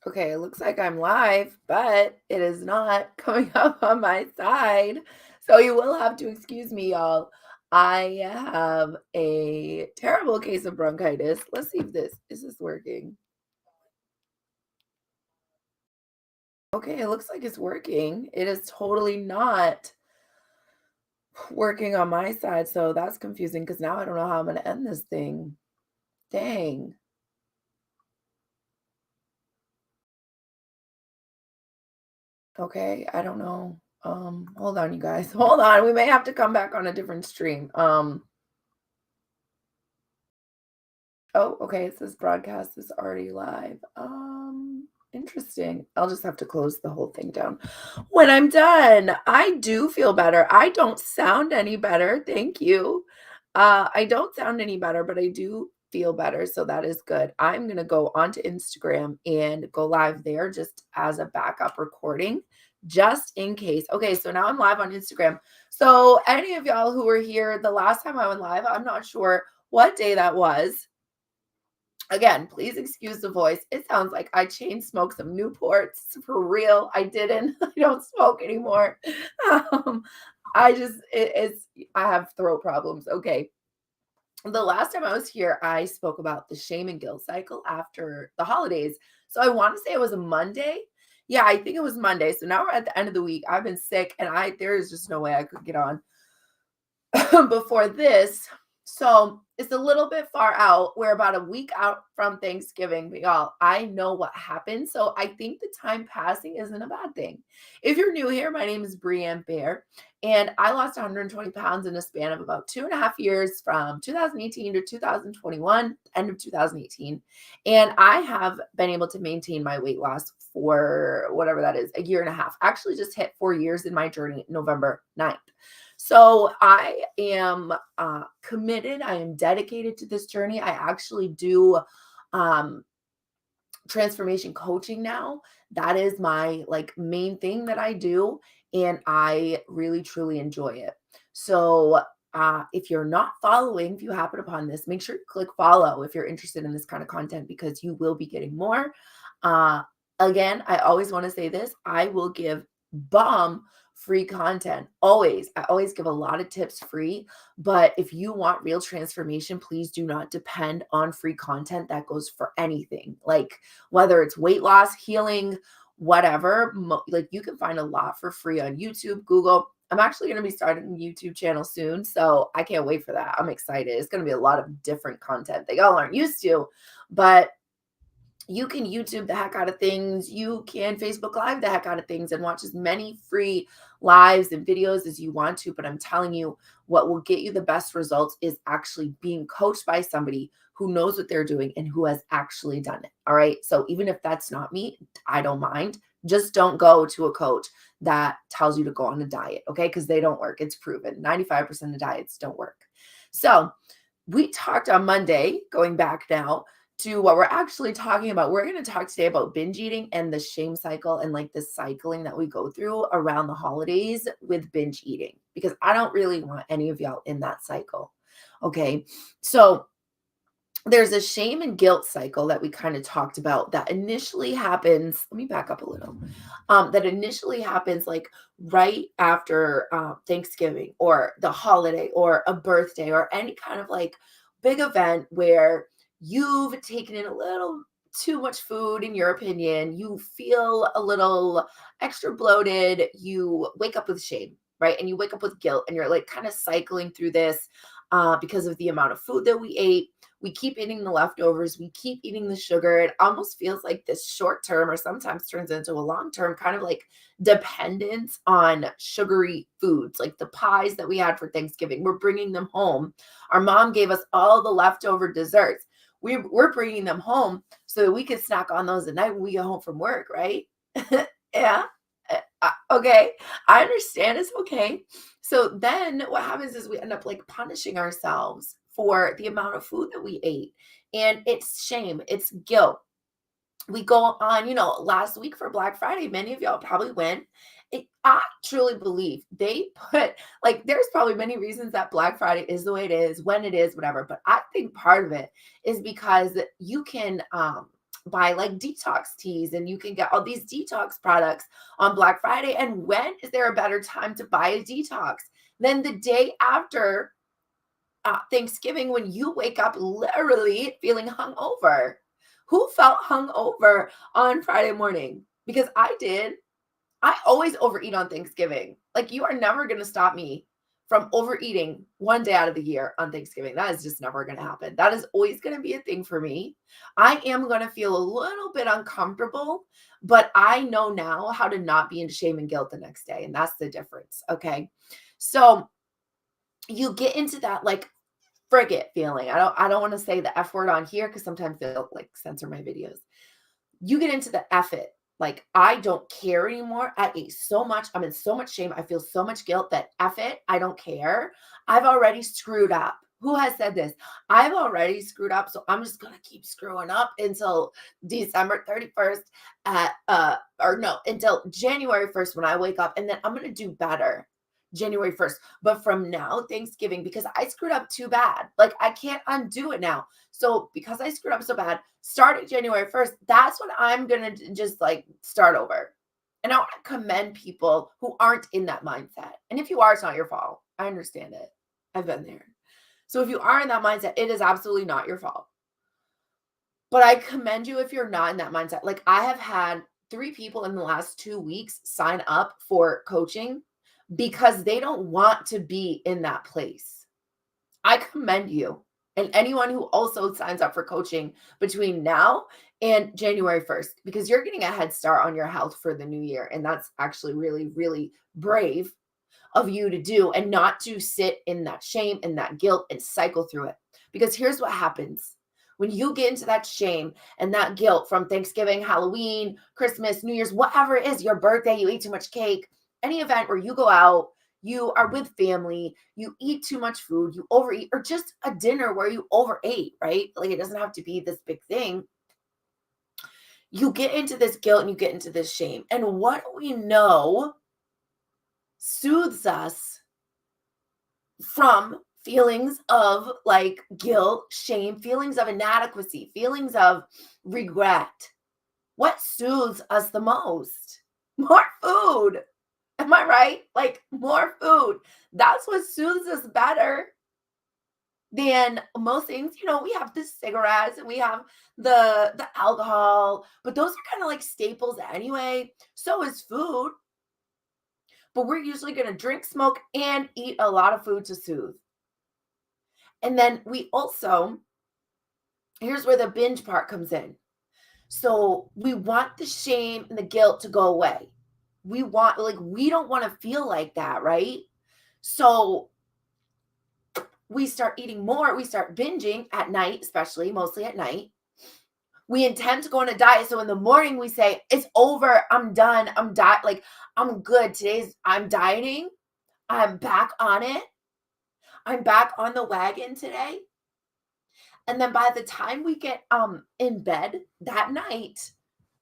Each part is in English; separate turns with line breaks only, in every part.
Okay, it looks like I'm live, but it is not coming up on my side. So you will have to excuse me, y'all. I have a terrible case of bronchitis. Let's see if this is this working. Okay, it looks like it's working. It is totally not working on my side, so that's confusing because now I don't know how I'm gonna end this thing. Dang. Okay, I don't know. Hold on, you guys. Hold on. We may have to come back on a different stream. Oh, okay, it says broadcast is already live. Interesting. I'll just have to close the whole thing down when I'm done. I do feel better. I don't sound any better. Thank you. I don't sound any better, but I do feel better, so that is good. I'm gonna go onto Instagram and go live there just as a backup recording, just in case. Okay, so now I'm live on Instagram. So any of y'all who were here the last time I went live, I'm not sure what day that was. Again, please excuse the voice. It sounds like I chain smoked some Newports for real. I didn't. I don't smoke anymore. Um, it's I have throat problems. Okay. The last time I was here, I spoke about the shame and guilt cycle after the holidays. So I want to say it was a Monday. Yeah, I think it was Monday. So now we're at the end of the week. I've been sick and there is just no way I could get on before this. So it's a little bit far out. We're about a week out from Thanksgiving, but y'all, I know what happened. So I think the time passing isn't a bad thing. If you're new here, my name is Brianne Bear, and I lost 120 pounds in a span of about 2.5 years from 2018 to 2021, end of 2018. And I have been able to maintain my weight loss for whatever that is, a year and a half. Actually, just hit 4 years in my journey, November 9th. So I am committed. I am dedicated to this journey. I actually do um, transformation coaching now. That is my like main thing that I do, and I really truly enjoy it. So if you're not following, if you happen upon this, make sure to click follow if you're interested in this kind of content because you will be getting more. Uh, Again, I always want to say this: I will give bomb free content. Always. I always give a lot of tips free. But if you want real transformation, please do not depend on free content that goes for anything. Like whether it's weight loss, healing, whatever, like you can find a lot for free on YouTube, Google. I'm actually going to be starting a YouTube channel soon. So I can't wait for that. I'm excited. It's going to be a lot of different content that y'all aren't used to. But you can YouTube the heck out of things. You can Facebook Live the heck out of things and watch as many free lives and videos as you want to. But I'm telling you, what will get you the best results is actually being coached by somebody who knows what they're doing and who has actually done it. All right. So even if that's not me, I don't mind. Just don't go to a coach that tells you to go on a diet. Okay. Because they don't work. It's proven 95% of diets don't work. So we talked on Monday, going back now to what we're actually talking about. We're going to talk today about binge eating and the shame cycle and like the cycling that we go through around the holidays with binge eating, because I don't really want any of y'all in that cycle. Okay. So there's a shame and guilt cycle that we kind of talked about that initially happens. Let me back up a little. That initially happens like right after Thanksgiving or the holiday or a birthday or any kind of like big event where you've taken in a little too much food, in your opinion. You feel a little extra bloated. You wake up with shame, right? And you wake up with guilt, and you're like kind of cycling through this because of the amount of food that we ate. We keep eating the leftovers. We keep eating the sugar. It almost feels like this short term, or sometimes turns into a long term kind of like dependence on sugary foods, like the pies that we had for Thanksgiving. We're bringing them home. Our mom gave us all the leftover desserts. We're bringing them home so that we could snack on those at night when we get home from work, right? Yeah. Okay. I understand. It's okay. So then what happens is we end up like punishing ourselves for the amount of food that we ate. And it's shame, it's guilt. We go on, last week for Black Friday, many of y'all probably went. I truly believe they put like there's probably many reasons that Black Friday is the way it is, when it is, whatever. But I think part of it is because you can buy like detox teas, and you can get all these detox products on Black Friday. And when is there a better time to buy a detox than the day after Thanksgiving, when you wake up literally feeling hungover? Who felt hungover on Friday morning? Because I did. I always overeat on Thanksgiving. Like, you are never going to stop me from overeating one day out of the year on Thanksgiving. That is just never going to happen. That is always going to be a thing for me. I am going to feel a little bit uncomfortable, but I know now how to not be in shame and guilt the next day. And that's the difference. Okay. So you get into that like frigate feeling. I don't want to say the F word on here because sometimes they'll like censor my videos. You get into the F it. Like, I don't care anymore. I ate so much. I'm in so much shame. I feel so much guilt that F it. I don't care. I've already screwed up. Who has said this? I've already screwed up. So I'm just going to keep screwing up until December 31st until January 1st when I wake up, and then I'm going to do better January 1st. But from now, Thanksgiving, because I screwed up too bad. Like, I can't undo it now. So because I screwed up so bad, starting January 1st, that's when I'm going to just like start over. And I want to commend people who aren't in that mindset. And if you are, it's not your fault. I understand it. I've been there. So if you are in that mindset, it is absolutely not your fault. But I commend you if you're not in that mindset. Like, I have had 3 people in the last 2 weeks sign up for coaching because they don't want to be in that place. I commend you. And anyone who also signs up for coaching between now and January 1st, because you're getting a head start on your health for the new year. And that's actually really, really brave of you to do, and not to sit in that shame and that guilt and cycle through it. Because here's what happens. When you get into that shame and that guilt from Thanksgiving, Halloween, Christmas, New Year's, whatever it is, your birthday, you ate too much cake, any event where you go out, you are with family, you eat too much food, you overeat, or just a dinner where you overate, right? Like, it doesn't have to be this big thing. You get into this guilt and you get into this shame. And what we know soothes us from feelings of like guilt, shame, feelings of inadequacy, feelings of regret. What soothes us the most? More food. Am I right? Like, more food. That's what soothes us better than most things. You know, we have the cigarettes and we have the alcohol, but those are kind of like staples anyway. So is food. But we're usually going to drink, smoke, and eat a lot of food to soothe. And then we also, here's where the binge part comes in. So we want the shame and the guilt to go away. We don't want to feel like that, right? So we start eating more. We start binging at night, especially mostly at night. We intend to go on a diet. So in the morning we say, it's over. I'm done. Like, I'm good. I'm dieting. I'm back on it. I'm back on the wagon today. And then by the time we get in bed that night,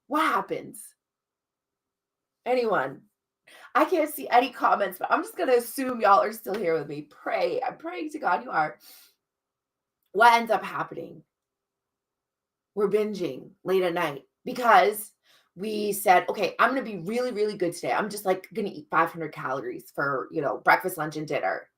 what happens? Anyone? I can't see any comments, but I'm just going to assume y'all are still here with me. I'm praying to God you are. What ends up happening? We're binging late at night because we said, okay, I'm going to be really, really good today. I'm just like going to eat 500 calories for, breakfast, lunch, and dinner,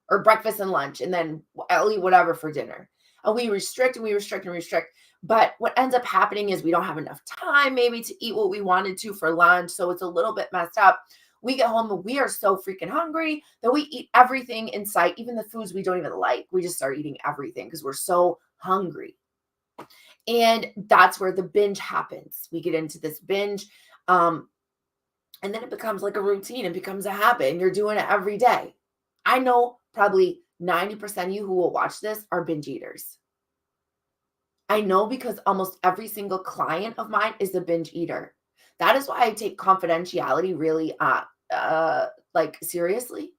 or breakfast and lunch. And then I'll eat whatever for dinner. And we restrict and we restrict and restrict. But what ends up happening is we don't have enough time maybe to eat what we wanted to for lunch. So it's a little bit messed up. We get home and we are so freaking hungry that we eat everything in sight, even the foods we don't even like. We just start eating everything because we're so hungry. And that's where the binge happens. We get into this binge, and then it becomes like a routine. It becomes a habit, and you're doing it every day. I know probably 90% of you who will watch this are binge eaters. I know, because almost every single client of mine is a binge eater. That is why I take confidentiality really seriously.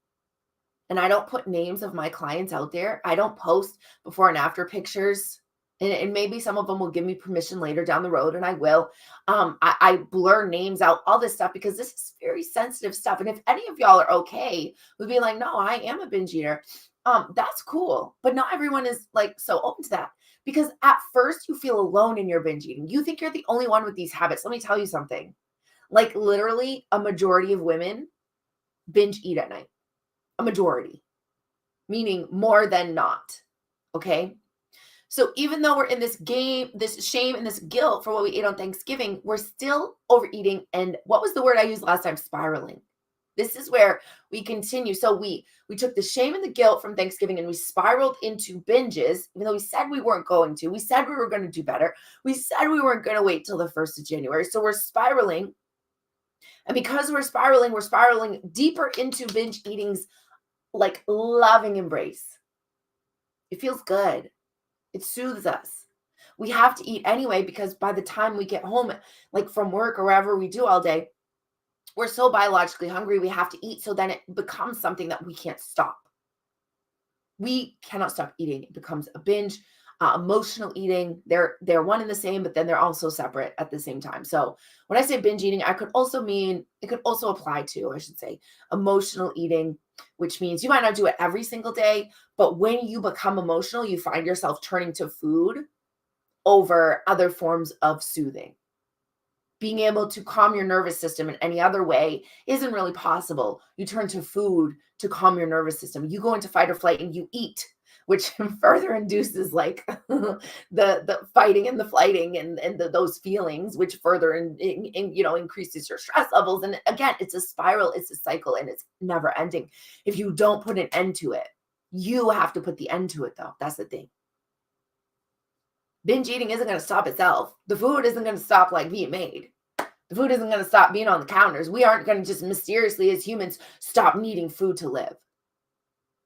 And I don't put names of my clients out there. I don't post before and after pictures. And maybe some of them will give me permission later down the road, and I will. I blur names out, all this stuff, because this is very sensitive stuff. And if any of y'all are okay with being like, no, I am a binge eater, that's cool. But not everyone is like so open to that. Because at first you feel alone in your binge eating. You think you're the only one with these habits. Let me tell you something. Like literally a majority of women binge eat at night. A majority, meaning more than not. Okay? So even though we're in this game, this shame and this guilt for what we ate on Thanksgiving, we're still overeating. And what was the word I used last time? Spiraling. This is where we continue. So we took the shame and the guilt from Thanksgiving and we spiraled into binges, even though we said we weren't going to. We said we were going to do better. We said we weren't going to wait till the 1st of January. So we're spiraling. And because we're spiraling deeper into binge eating's like loving embrace. It feels good. It soothes us. We have to eat anyway because by the time we get home, like from work or wherever we do all day, we're so biologically hungry, we have to eat. So then it becomes something that we can't stop. We cannot stop eating. It becomes a binge. Emotional eating, they're one and the same, but then they're also separate at the same time. So when I say binge eating, it could also apply to, I should say, emotional eating, which means you might not do it every single day, but when you become emotional, you find yourself turning to food over other forms of soothing. Being able to calm your nervous system in any other way isn't really possible. You turn to food to calm your nervous system. You go into fight or flight and you eat, which further induces like the fighting and the flighting and those feelings, which further increases your stress levels. And again, it's a spiral, it's a cycle, and it's never ending. If you don't put an end to it, you have to put the end to it, though. That's the thing. Binge eating isn't going to stop itself. The food isn't going to stop like being made. The food isn't going to stop being on the counters. We aren't going to just mysteriously, as humans, stop needing food to live.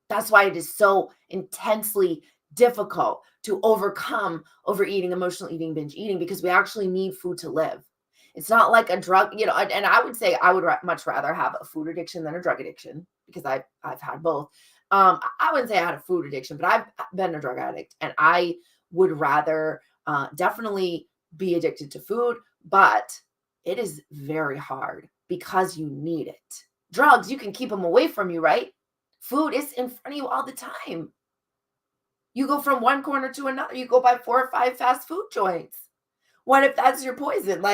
That's why it is so intensely difficult to overcome overeating, emotional eating, binge eating, because we actually need food to live. It's not like a drug, and I would say I would much rather have a food addiction than a drug addiction because I've had both. I wouldn't say I had a food addiction, but I've been a drug addict, and I would rather definitely be addicted to food, but it is very hard because you need it. Drugs, you can keep them away from you, right? Food is in front of you all the time. You go from one corner to another. You go by 4 or 5 fast food joints. What if that's your poison?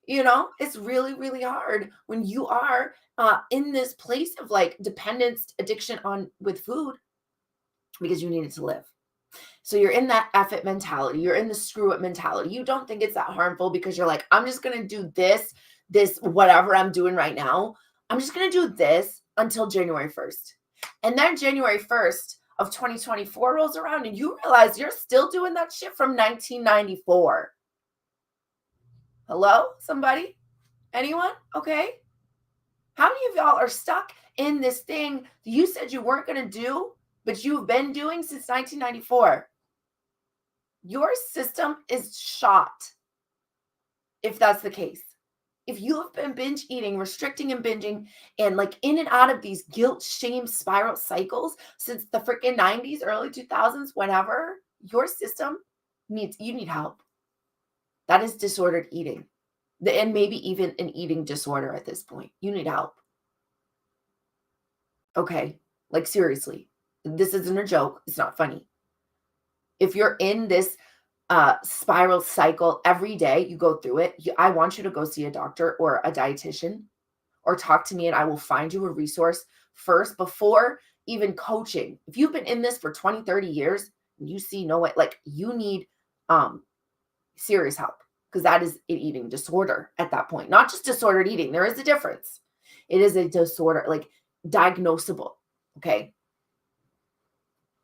It's really, really hard when you are in this place of like dependence, addiction with food because you need it to live. So you're in that F it mentality. You're in the screw it mentality. You don't think it's that harmful because you're like, I'm just going to do this, whatever I'm doing right now. I'm just going to do this until January 1st. And then January 1st of 2024 rolls around and you realize you're still doing that shit from 1994. Hello? Somebody? Anyone? Okay. How many of y'all are stuck in this thing that you said you weren't going to do, but you've been doing since 1994? Your system is shot if that's the case. If you have been binge eating, restricting and binging, and like in and out of these guilt, shame spiral cycles since the freaking 90s, early 2000s, whenever, your system you need help. That is disordered eating. And maybe even an eating disorder at this point. You need help. Okay. Like seriously, this isn't a joke. It's not funny. If you're in this spiral cycle every day, you go through it. I want you to go see a doctor or a dietitian or talk to me and I will find you a resource first before even coaching. If you've been in this for 20, 30 years, you see no way, like you need serious help because that is an eating disorder at that point. Not just disordered eating. There is a difference. It is a disorder, like diagnosable. Okay.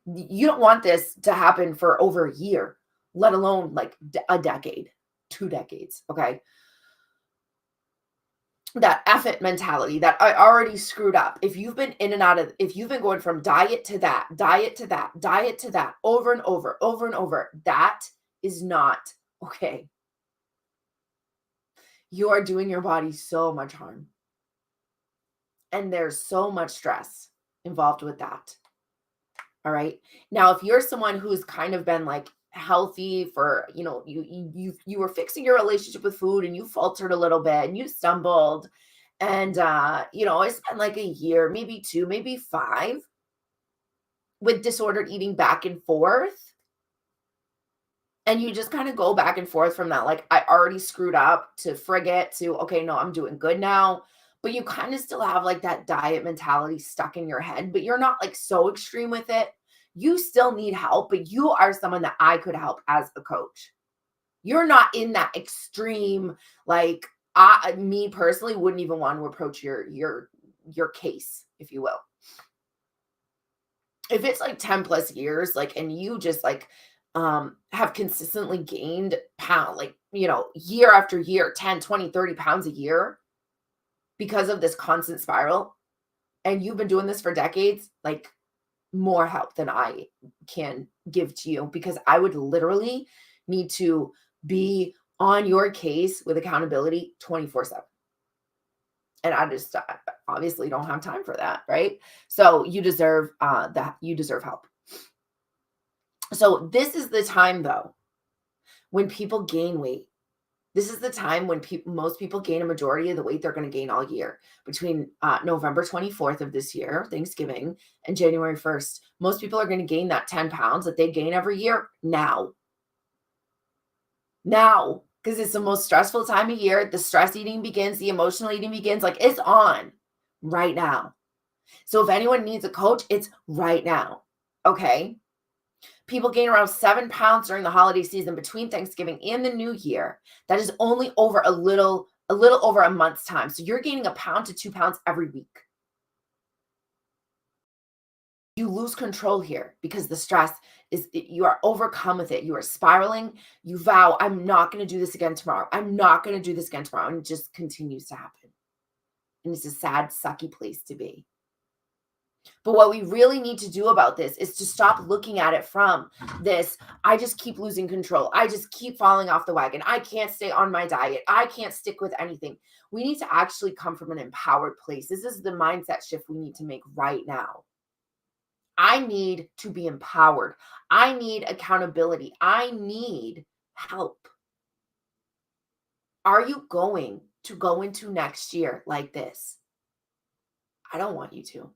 You don't want this to happen for over a year, let alone like a decade, 2 decades. Okay. That F it mentality that I already screwed up. If you've been in and out of, if you've been going from diet to that, diet to that, diet to that over and over, over and over, that is not okay. You are doing your body so much harm. And there's so much stress involved with that. All right. Now, if you're someone who's kind of been like healthy for, you were fixing your relationship with food and you faltered a little bit and you stumbled and, it's been like a year, maybe 2, maybe 5 with disordered eating back and forth. And you just kind of go back and forth from that, like, I already screwed up to frigate to, okay, no, I'm doing good now. But you kind of still have like that diet mentality stuck in your head, but you're not like so extreme with it. You still need help, but you are someone that I could help as a coach. You're not in that extreme, like, me personally wouldn't even want to approach your case, if you will. If it's like 10 plus years, like, and you just like have consistently gained pound, like, year after year, 10, 20, 30 pounds a year because of this constant spiral, and you've been doing this for decades, like, more help than I can give to you, because I would literally need to be on your case with accountability 24/7. And I just obviously don't have time for that, right? So you deserve that. You deserve help. So this is the time though when people gain weight. This is the time when most people gain a majority of the weight they're going to gain all year. Between November 24th of this year, Thanksgiving, and January 1st, most people are going to gain that 10 pounds that they gain every year now. Now, because it's the most stressful time of year. The stress eating begins, the emotional eating begins. Like, it's on right now. So if anyone needs a coach, it's right now. Okay. People gain around 7 pounds during the holiday season between Thanksgiving and the New Year. That is only over a little over a month's time. So you're gaining a pound to 2 pounds every week. You lose control here because the stress is, you are overcome with it. You are spiraling. You vow, I'm not going to do this again tomorrow. I'm not going to do this again tomorrow. And it just continues to happen. And it's a sad, sucky place to be. But what we really need to do about this is to stop looking at it from this, I just keep losing control. I just keep falling off the wagon. I can't stay on my diet. I can't stick with anything. We need to actually come from an empowered place. This is the mindset shift we need to make right now. I need to be empowered. I need accountability. I need help. Are you going to go into next year like this? I don't want you to.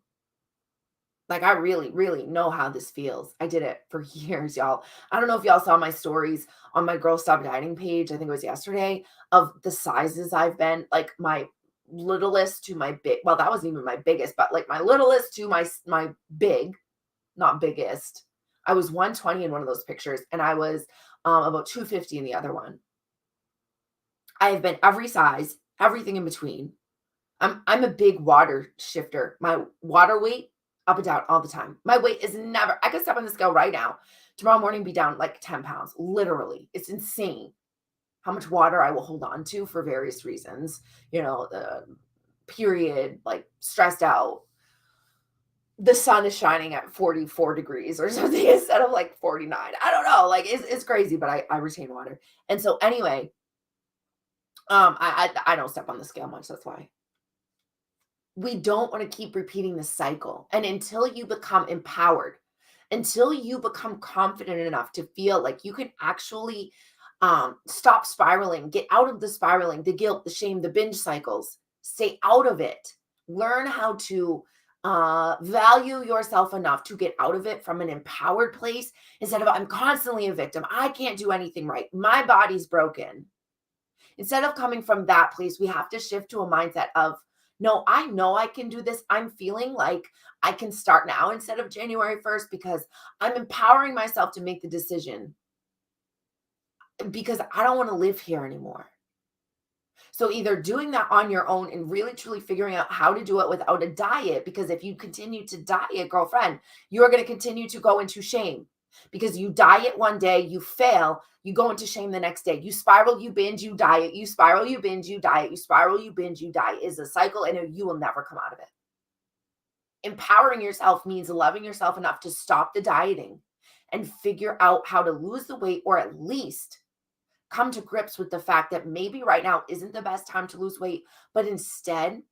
Like, I really, really know how this feels. I did it for years, y'all. I don't know if y'all saw my stories on my Girl Stop Dieting page. I think it was yesterday, of the sizes I've been, like my littlest to my big. Well, that wasn't even my biggest, but like my littlest to my big, not biggest. I was 120 in one of those pictures, and I was about 250 in the other one. I have been every size, everything in between. I'm a big water shifter. My water weight up and down all the time. My weight is never, I could step on the scale right now. Tomorrow morning be down like 10 pounds. Literally. It's insane how much water I will hold on to for various reasons. The period, like stressed out. The sun is shining at 44 degrees or something instead of like 49. I don't know. Like, it's crazy, but I retain water. And so anyway, I don't step on the scale much. That's why. We don't want to keep repeating the cycle. And until you become empowered, until you become confident enough to feel like you can actually stop spiraling, get out of the spiraling, the guilt, the shame, the binge cycles, stay out of it, learn how to value yourself enough to get out of it from an empowered place instead of, I'm constantly a victim. I can't do anything right. My body's broken. Instead of coming from that place, we have to shift to a mindset of, no, I know I can do this. I'm feeling like I can start now instead of January 1st because I'm empowering myself to make the decision because I don't want to live here anymore. So either doing that on your own and really truly figuring out how to do it without a diet, because if you continue to diet, girlfriend, you're going to continue to go into shame. Because you diet one day, you fail, you go into shame the next day. You spiral, you binge, you diet, you spiral, you binge, you diet, you spiral, you binge, you diet is a cycle, and you will never come out of it. Empowering yourself means loving yourself enough to stop the dieting and figure out how to lose the weight, or at least come to grips with the fact that maybe right now isn't the best time to lose weight, but instead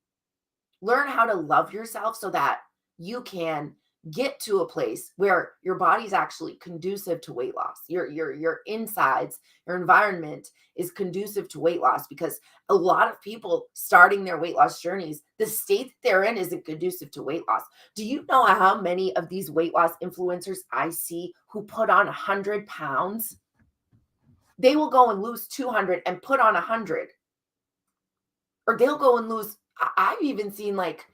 learn how to love yourself so that you can get to a place where your body's actually conducive to weight loss. Your insides, your environment is conducive to weight loss, because a lot of people starting their weight loss journeys, the state that they're in isn't conducive to weight loss. Do you know how many of these weight loss influencers I see who put on 100 pounds They will go and lose 200 and put on 100, or they'll go and lose. I've even seen like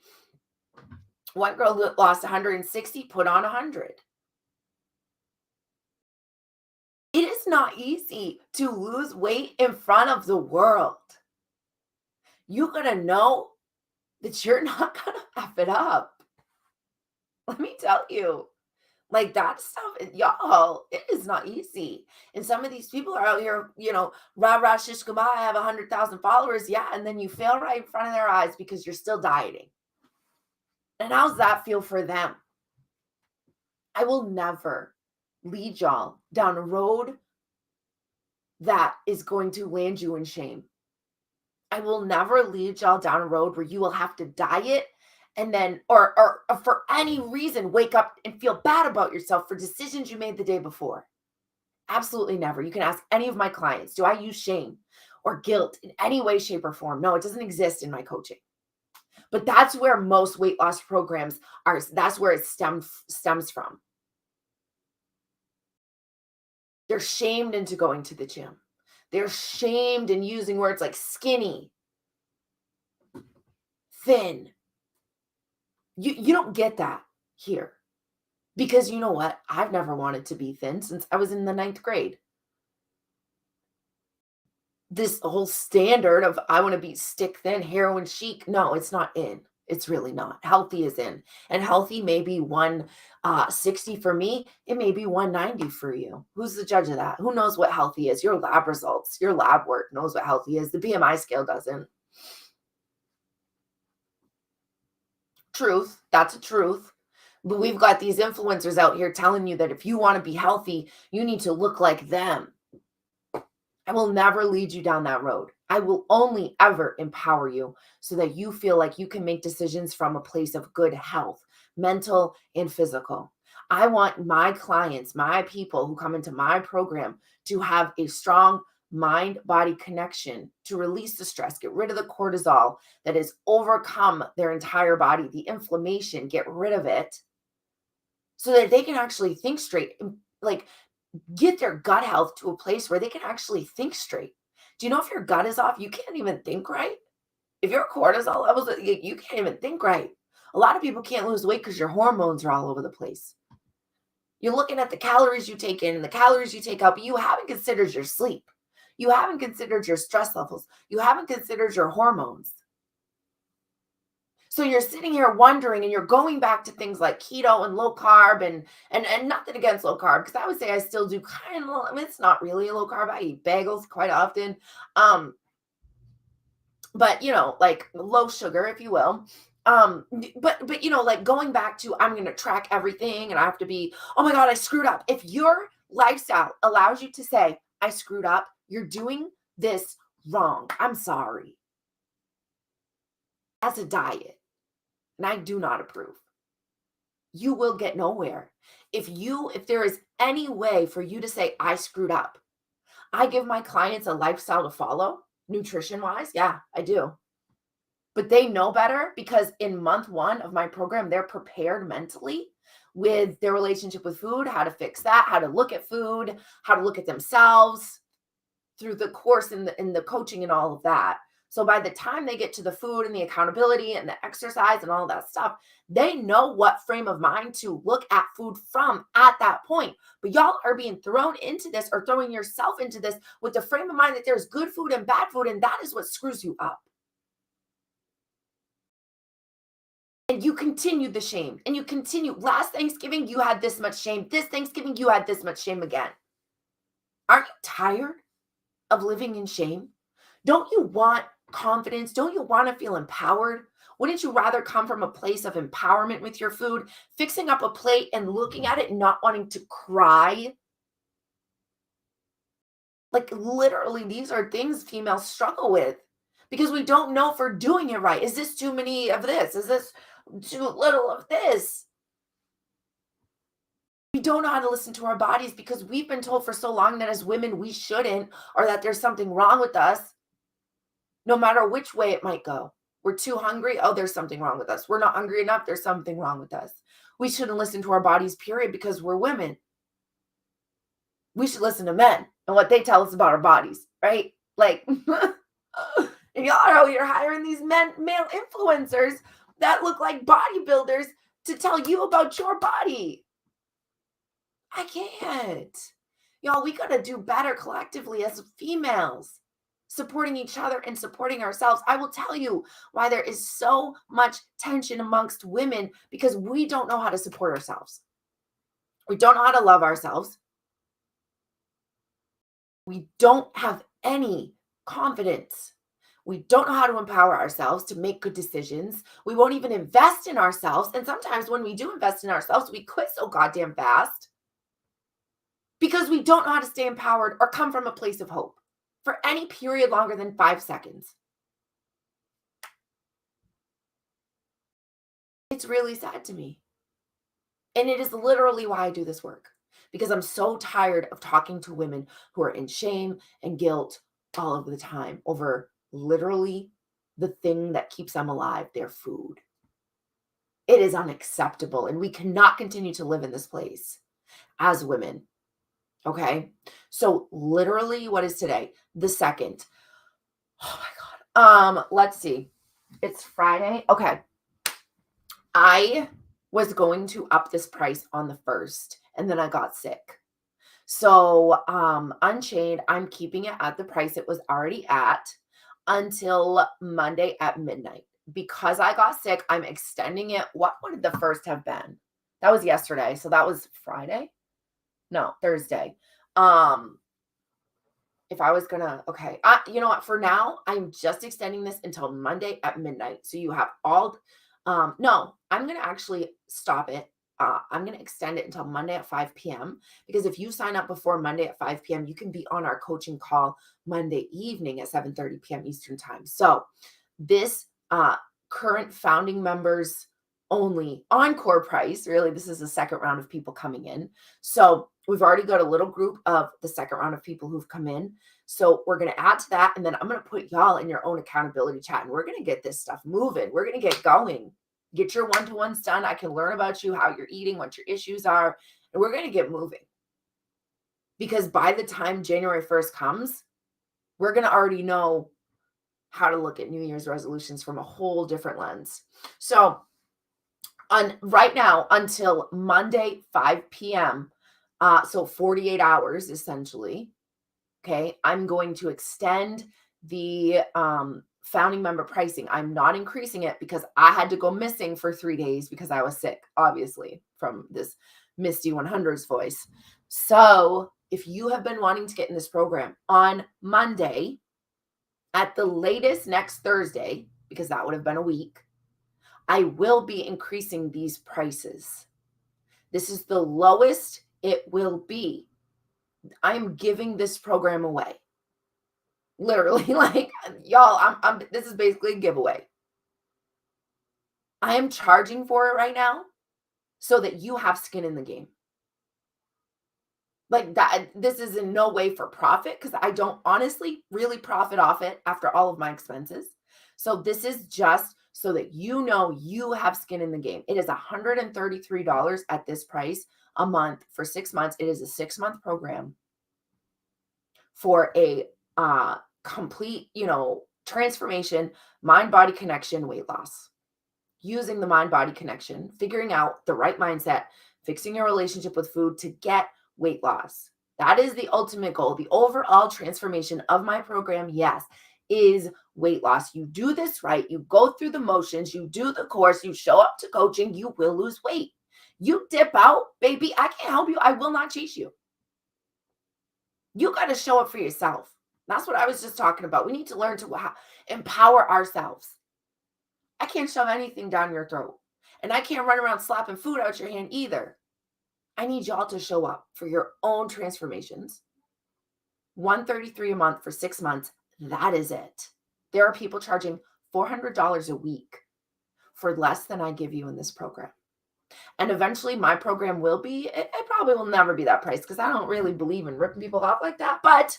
one girl that lost 160, put on 100. It is not easy to lose weight in front of the world. You gotta know that you're not gonna F it up. Let me tell you. Like that stuff, y'all, it is not easy. And some of these people are out here, rah rah shish kebab, I have 100,000 followers. Yeah. And then you fail right in front of their eyes because you're still dieting. And how's that feel for them? I will never lead y'all down a road that is going to land you in shame. I will never lead y'all down a road where you will have to diet and then, or for any reason, wake up and feel bad about yourself for decisions you made the day before. Absolutely never. You can ask any of my clients, do I use shame or guilt in any way, shape, or form? No, it doesn't exist in my coaching. But that's where most weight loss programs are. That's where it stems from. They're shamed into going to the gym. They're shamed in using words like skinny, thin. You don't get that here. Because you know what? I've never wanted to be thin since I was in the 9th grade. This whole standard of I want to be stick thin, heroin chic. No, it's not in. It's really not. Healthy is in. And healthy may be 160 for me. It may be 190 for you. Who's the judge of that? Who knows what healthy is? Your lab results, your lab work knows what healthy is. The BMI scale doesn't. Truth. That's a truth. But we've got these influencers out here telling you that if you want to be healthy, you need to look like them. I will never lead you down that road. I will only ever empower you so that you feel like you can make decisions from a place of good health, mental and physical. I want my clients, my people who come into my program to have a strong mind-body connection, to release the stress, get rid of the cortisol that has overcome their entire body, the inflammation, get rid of it so that they can actually think straight, like get their gut health to a place where they can actually think straight. Do you know if your gut is off, you can't even think right? If your cortisol levels, you can't even think right. A lot of people can't lose weight because your hormones are all over the place. You're looking at the calories you take in and the calories you take out, but you haven't considered your sleep. You haven't considered your stress levels. You haven't considered your hormones. So you're sitting here wondering, and you're going back to things like keto and low carb and nothing against low carb, because I would say I still do kind of, I mean, it's not really a low carb. I eat bagels quite often. But like low sugar, if you will. But like going back to I'm gonna track everything and I have to be, oh my God, I screwed up. If your lifestyle allows you to say, I screwed up, you're doing this wrong. I'm sorry. As a diet. And I do not approve. You will get nowhere. If there is any way for you to say, I screwed up, I give my clients a lifestyle to follow, nutrition wise. Yeah, I do. But they know better because in month 1 of my program, they're prepared mentally with their relationship with food, how to fix that, how to look at food, how to look at themselves through the course in the coaching and all of that. So by the time they get to the food and the accountability and the exercise and all that stuff, they know what frame of mind to look at food from at that point. But y'all are being thrown into this or throwing yourself into this with the frame of mind that there's good food and bad food, and that is what screws you up. And you continue the shame, and you continue. Last Thanksgiving, you had this much shame. This Thanksgiving, you had this much shame again. Aren't you tired of living in shame? Don't you want confidence? Don't you want to feel empowered? Wouldn't you rather come from a place of empowerment with your food, fixing up a plate and looking at it and not wanting to cry? Like literally, these are things females struggle with because we don't know if we're doing it right. Is this too many of this? Is this too little of this? We don't know how to listen to our bodies because we've been told for so long that as women, we shouldn't, or that there's something wrong with us. No matter which way it might go. We're too hungry. Oh, there's something wrong with us. We're not hungry enough. There's something wrong with us. We shouldn't listen to our bodies, period, because we're women. We should listen to men. and what they tell us about our bodies, right? Like, and y'all know you're hiring these male influencers that look like bodybuilders to tell you about your body. I can't. Y'all, we got to do better collectively as females, supporting each other and supporting ourselves. I will tell you why there is so much tension amongst women because we don't know how to support ourselves. We don't know how to love ourselves. We don't have any confidence. We don't know how to empower ourselves to make good decisions. We won't even invest in ourselves. And sometimes when we do invest in ourselves, we quit so goddamn fast because we don't know how to stay empowered or come from a place of hope for any period longer than 5 seconds. It's really sad to me. And it is literally why I do this work because I'm so tired of talking to women who are in shame and guilt all of the time over literally the thing that keeps them alive, their food. It is unacceptable. And we cannot continue to live in this place as women. Okay. So, literally, what is today? The second. Oh my God. Let's see. It's Friday. Okay. I was going to up this price on the 1st, and then I got sick. So, Unchained, I'm keeping it at the price it was already at until Monday at midnight. Because I got sick, I'm extending it. What would the first have been? That was yesterday. So that was Friday? No, Thursday. If I was gonna, okay, you know what? For now, I'm just extending this until Monday at midnight. So you have all, no, I'm gonna actually stop it. I'm gonna extend it until Monday at 5 p.m. because if you sign up before Monday at 5 p.m., you can be on our coaching call Monday evening at 7:30 p.m. Eastern time. So this current founding members only encore price, really, this is the second round of people coming in. So we've already got a little group of the second round of people who've come in. So we're going to add to that. And then I'm going to put y'all in your own accountability chat and we're going to get this stuff moving. We're going to get going. Get your one-to-ones done. I can learn about you, how you're eating, what your issues are, and we're going to get moving. Because by the time January 1st comes, we're going to already know how to look at New Year's resolutions from a whole different lens. So right now until Monday, 5 p.m., so 48 hours essentially, okay, I'm going to extend the founding member pricing. I'm not increasing it because I had to go missing for 3 days because I was sick, obviously, from this Misty 100s voice. So if you have been wanting to get in this program on Monday, at the latest next Thursday, because that would have been a week, I will be increasing these prices. This is the lowest it will be. I am giving this program away. Literally, like, y'all, this is basically a giveaway. I am charging for it right now so that you have skin in the game. Like that, this is in no way for profit because I don't honestly really profit off it after all of my expenses. So this is just so that you know you have skin in the game. It is $133 at this price a month for 6 months. It is a 6-month program for a complete, transformation, mind-body connection, weight loss. Using the mind-body connection, figuring out the right mindset, fixing your relationship with food to get weight loss. That is the ultimate goal. The overall transformation of my program, yes, is weight loss. You do this right. You go through the motions. You do the course. You show up to coaching. You will lose weight. You dip out, baby. I can't help you. I will not chase you. You got to show up for yourself. That's what I was just talking about. We need to learn to empower ourselves. I can't shove anything down your throat. And I can't run around slapping food out your hand either. I need y'all to show up for your own transformations. $133 a month for 6 months. That is it. There are people charging $400 a week for less than I give you in this program. And eventually my program will be, it probably will never be that price because I don't really believe in ripping people off like that. But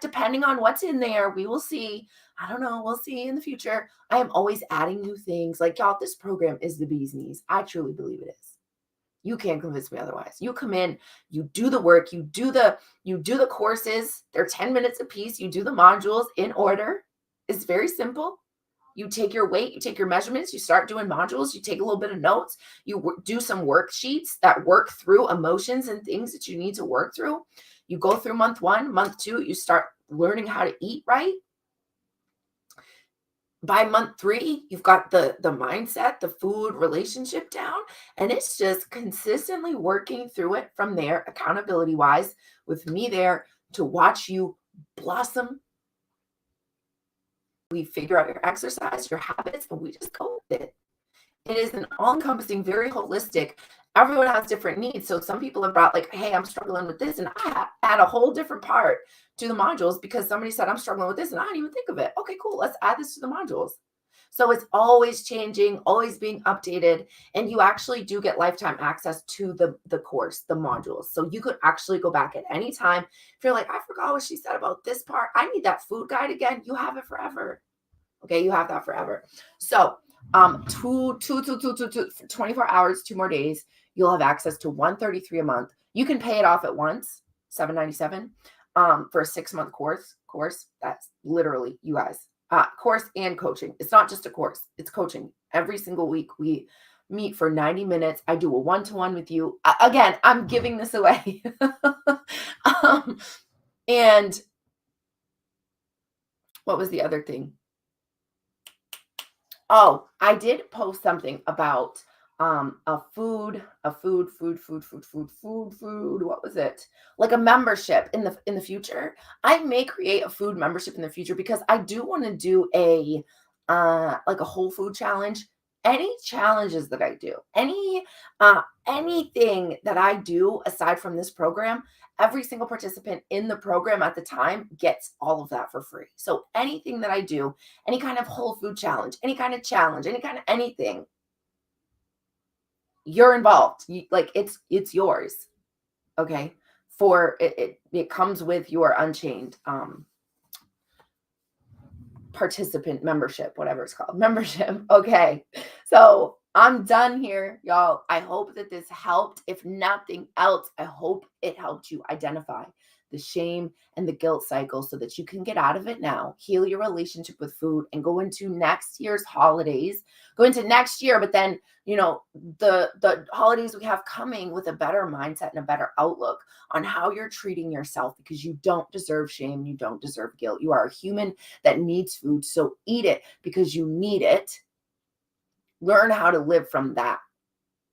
depending on what's in there, we will see. I don't know. We'll see in the future. I am always adding new things. Like, y'all, this program is the bee's knees. I truly believe it is. You can't convince me otherwise. You come in, you do the work, you do the courses. They're 10 minutes a piece. You do the modules in order. It's very simple. You take your weight, you take your measurements, you start doing modules, you take a little bit of notes, you do some worksheets that work through emotions and things that you need to work through. You go through month 1, month 2, you start learning how to eat right. By month 3, you've got the mindset, the food relationship down, and it's just consistently working through it from there, accountability wise, with me there to watch you blossom. We figure out your exercise, your habits, and we just go with it. It is an all-encompassing, very holistic. Everyone has different needs. So some people have brought like, hey, I'm struggling with this. And I add a whole different part to the modules because somebody said, I'm struggling with this. And I didn't even think of it. Okay, cool. Let's add this to the modules. So it's always changing, always being updated. And you actually do get lifetime access to the course, the modules. So you could actually go back at any time. If you're like, I forgot what she said about this part. I need that food guide again. You have it forever. Okay, you have that forever. So 24 hours, 2 more days, you'll have access to $133 a month. You can pay it off at once, $797 for a 6-month course. That's literally, you guys, course and coaching. It's not just a course, it's coaching. Every single week we meet for 90 minutes. I do a one-to-one with you. Again, I'm giving this away. And what was the other thing? Oh, I did post something about a food. What was it? Like a membership in the future. I may create a food membership in the future because I do want to do a like a whole food challenge. Any challenges that I do, anything that I do aside from this program, every single participant in the program at the time gets all of that for free. So anything that I do, any kind of whole food challenge, any kind of challenge, any kind of anything, you're involved. Like it's yours. Okay. For it comes with your Unchained participant membership, whatever it's called, membership. Okay. So I'm done here, y'all. I hope that this helped. If nothing else, I hope it helped you identify the shame and the guilt cycle so that you can get out of it now, heal your relationship with food, and go into next year's holidays, go into next year, but then, the holidays we have coming with a better mindset and a better outlook on how you're treating yourself, because you don't deserve shame. You don't deserve guilt. You are a human that needs food. So eat it because you need it. Learn how to live from that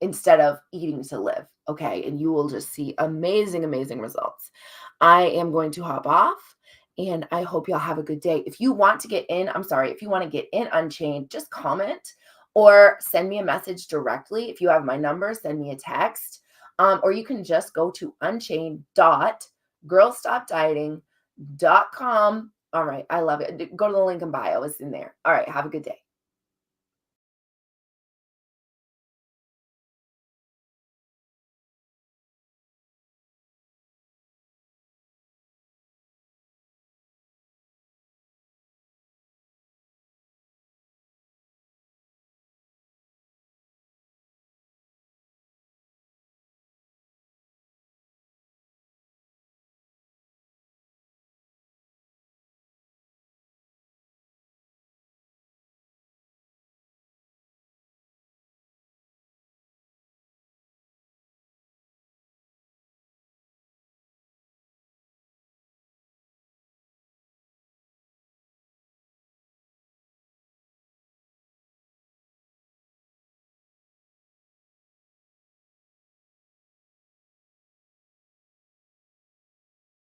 instead of eating to live. Okay. And you will just see amazing, amazing results. I am going to hop off and I hope y'all have a good day. If you want to get in, if you want to get in Unchained, just comment or send me a message directly. If you have my number, send me a text. Or you can just go to unchained.girlstopdieting.com. All right. I love it. Go to the link in bio. It's in there. All right. Have a good day.